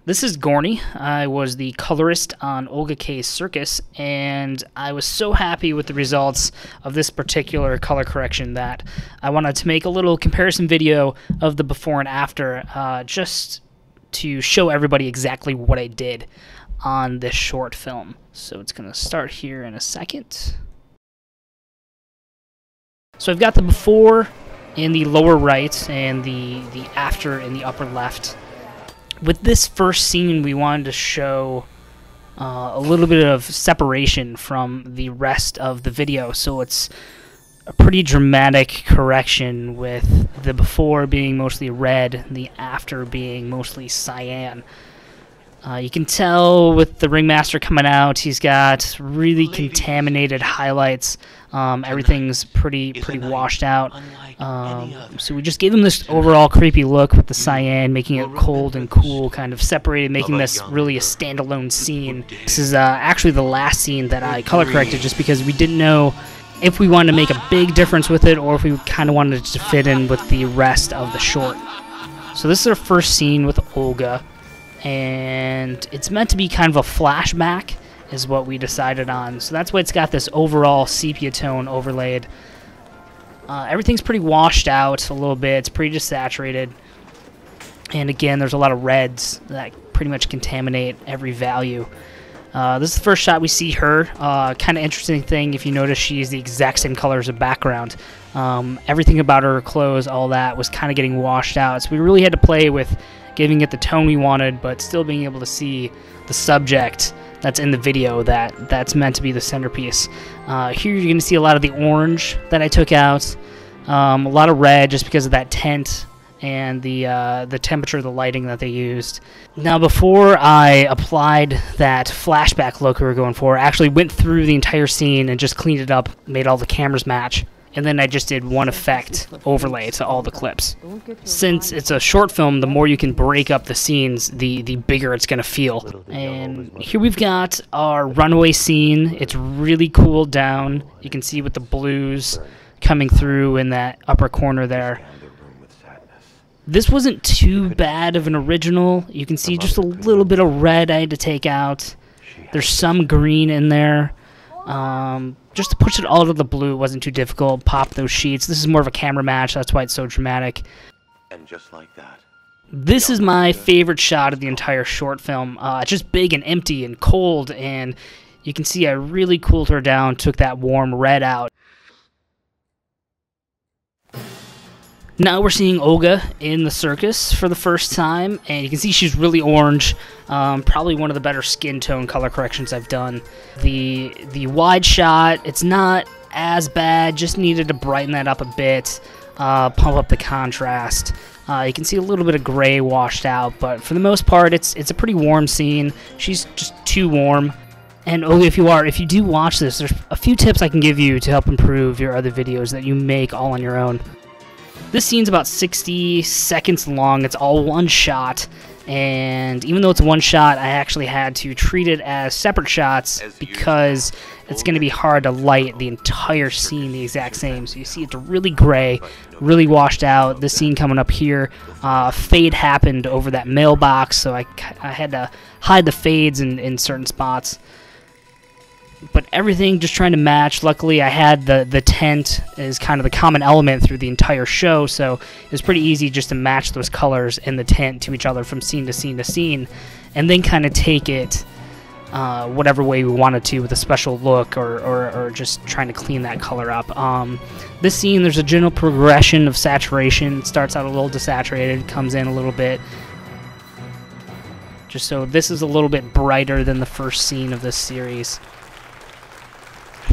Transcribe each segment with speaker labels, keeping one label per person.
Speaker 1: This is Gorney. I was the colorist on Olga K's Circus, and I was so happy with the results of this particular color correction that I wanted to make a little comparison video of the before and after, just to show everybody exactly what I did on this short film. So it's going to start here in a second. So I've got the before in the lower right and the after in the upper left. With this first scene, we wanted to show a little bit of separation from the rest of the video, so it's a pretty dramatic correction with the before being mostly red, the after being mostly cyan. You can tell with the ringmaster coming out, he's got really contaminated highlights. Everything's pretty washed out. So we just gave him this overall creepy look with the cyan, making it cold and cool, kind of separated, making this really a standalone scene. This is actually the last scene that I color corrected just because we didn't know if we wanted to make a big difference with it or if we kind of wanted it to fit in with the rest of the short. So this is our first scene with Olga, and it's meant to be kind of a flashback is what we decided on. So that's why it's got this overall sepia tone overlaid. Everything's pretty washed out a little bit. It's pretty desaturated. And again, there's a lot of reds that pretty much contaminate every value. This is the first shot we see her. Kind of interesting thing, if you notice, she's the exact same color as the background. Everything about her clothes, all that, was kind of getting washed out. So we really had to play with giving it the tone we wanted, but still being able to see the subject that's in the video that's meant to be the centerpiece. Here you're going to see a lot of the orange that I took out, a lot of red just because of that tint and the temperature of the lighting that they used. Now before I applied that flashback look we were going for, I actually went through the entire scene and just cleaned it up, made all the cameras match. And then I just did one effect overlay to all the clips. Since it's a short film, the more you can break up the scenes, the bigger it's going to feel. And here we've got our runaway scene. It's really cooled down. You can see with the blues coming through in that upper corner there. This wasn't too bad of an original. You can see just a little bit of red I had to take out. There's some green in there. Just to push it all to the blue, it wasn't too difficult. Pop those sheets. This is more of a camera match, that's why it's so dramatic. And just like that. This is my favorite shot of the entire short film. It's just big and empty and cold, and you can see I really cooled her down, took that warm red out. Now we're seeing Olga in the circus for the first time, and you can see she's really orange. Probably one of the better skin tone color corrections I've done. The wide shot, it's not as bad, just needed to brighten that up a bit, pump up the contrast. You can see a little bit of gray washed out, but for the most part, it's a pretty warm scene. She's just too warm. And Olga, if you do watch this, there's a few tips I can give you to help improve your other videos that you make all on your own. This scene's about 60 seconds long. It's all one shot, and even though it's one shot, I actually had to treat it as separate shots because it's going to be hard to light the entire scene the exact same. So you see it's really gray, really washed out. This scene coming up here, fade happened over that mailbox, so I had to hide the fades in certain spots. But everything just trying to match. Luckily, I had the tent as kind of the common element through the entire show, so it was pretty easy just to match those colors in the tent to each other from scene to scene to scene, and then kind of take it whatever way we wanted to with a special look or just trying to clean that color up. This scene, there's a general progression of saturation. It starts out a little desaturated, comes in a little bit. Just so this is a little bit brighter than the first scene of this series.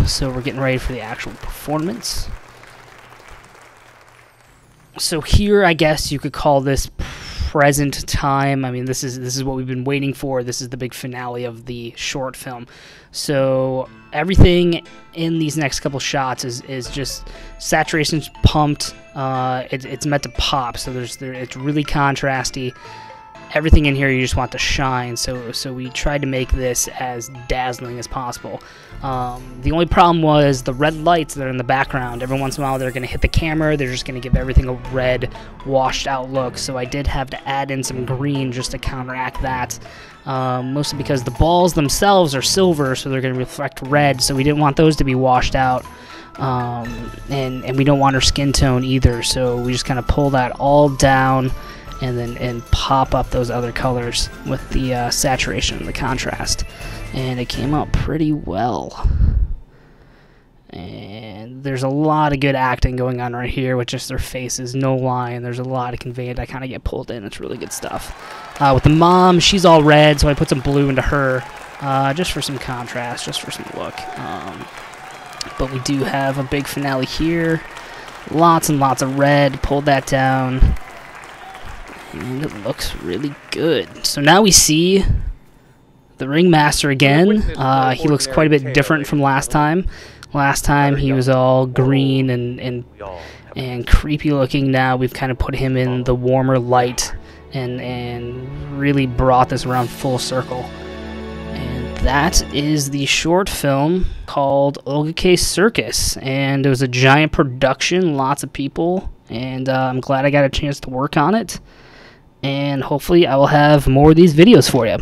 Speaker 1: So we're getting ready for the actual performance. So here, I guess you could call this present time. I mean, this is what we've been waiting for. This is the big finale of the short film. So everything in these next couple shots is just saturation's pumped. It's meant to pop. So it's really contrasty. everything in here you just want to shine, so we tried to make this as dazzling as possible. The only problem was the red lights that are in the background. Every once in a while they're going to hit the camera, they're just going to give everything a red, washed out look, so I did have to add in some green just to counteract that. Mostly because the balls themselves are silver, so they're going to reflect red, so we didn't want those to be washed out. And we don't want her skin tone either, so we just kind of pull that all down and pop up those other colors with the saturation and the contrast, and it came out pretty well. And there's a lot of good acting going on right here with just their faces, no line. There's a lot of conveyance. I kind of get pulled in. It's really good stuff. With the mom, she's all red, so I put some blue into her just for some contrast, just for some look. But we do have a big finale here. Lots and lots of red. Pulled that down. And it looks really good. So now we see the ringmaster again. He looks quite a bit different from last time. Last time he was all green and creepy looking. Now we've kind of put him in the warmer light and really brought this around full circle. And that is the short film called Olga Circus. And it was a giant production, lots of people, and I'm glad I got a chance to work on it. And hopefully I will have more of these videos for you.